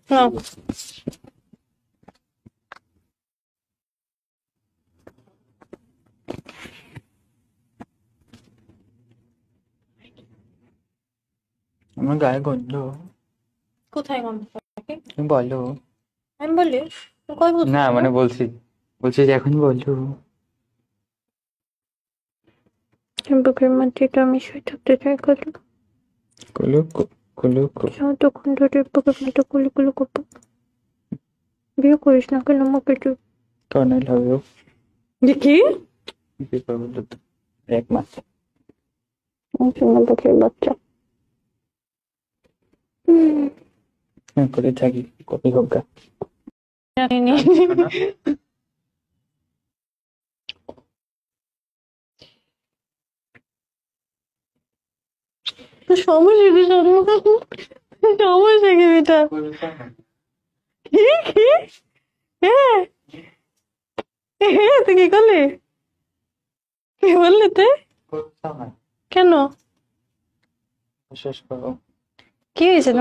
নাও। আমার গায়ে গন্ধ। কোথায় গন্ধ থাকে? তুমি বলো। আমি বলি কই বুঝ না মানে বলছি যে এখন বলো। বুকের মধ্যে তো আমি শুয়ে থাকতে চাই কত কুলু কুলু তখন ধরে বুকের মধ্যে কুলু কুলু করবো। বিয়ে করিস না কেন আমাকে তুই? কর্নেল হবে দেখি এক মাস বুকের বাচ্চা করে থাকি কপি হোকা। জানিনি। সমস্যা কি সমস্যা কি এটা? কি কি? হ্যাঁ তুই কি করলি? কি বললি তুই? কেন? শেষ করো। কি হয়েছে?